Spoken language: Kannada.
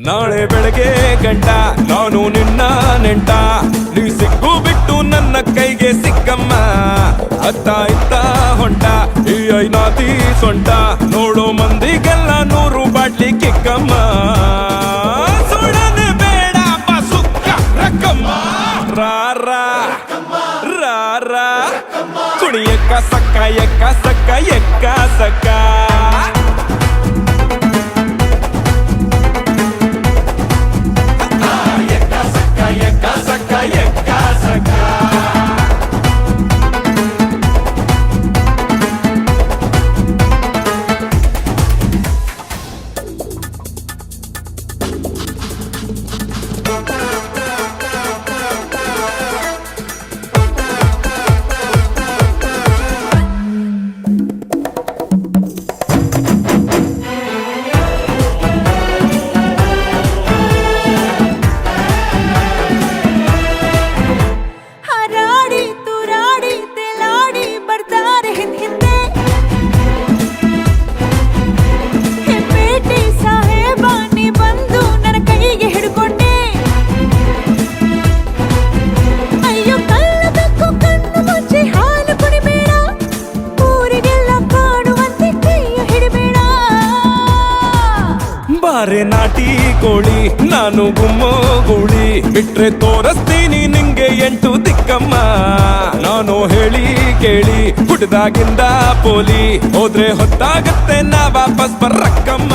ನಾಳೆ ಬೆಳಗ್ಗೆ ಗಂಟ ನಾನು ನಿನ್ನ ನೆಂಟ ನೀ ಸಿಕ್ಕು ಬಿಟ್ಟು ನನ್ನ ಕೈಗೆ ಸಿಕ್ಕಮ್ಮ ಅತ್ತ ಇತ್ತ ಹೊಂಟ ಈ ಐನಾತಿ ಸೊಂಟ ನೋಡೋ ಮಂದಿಗೆಲ್ಲ 100 ಬಾಟ್ಲಿ ಕಿಕ್ಕಮ್ಮ ಸುಡನೆ ಬೇಡ ಸುಕ್ಕ ರಕ್ಕಮ್ಮ ರಾರ ರಾರ ಕುಣಿಯಕ್ಕ ಸಕ್ಕ ಎಕ್ಕ ಸಕ್ಕ ಎಕ್ಕ ಸಕ್ಕ ಬಾರೆ ನಾಟಿ ಕೋಳಿ ನಾನು ಗುಮ್ಮೋ ಗೂಳಿ ಬಿಟ್ರೆ ತೋರಿಸ್ತೀನಿ ನಿಂಗೆ 8 ದಿಕ್ಕಮ್ಮ ನಾನು ಹೇಳಿ ಕೇಳಿ ಹುಟ್ಟದಾಗಿಂದ ಪೋಲಿ ಹೋದ್ರೆ ಹೊತ್ತಾಗತ್ತೆ ನಾ ವಾಪಸ್ ಬರಕ್ಕಮ್ಮ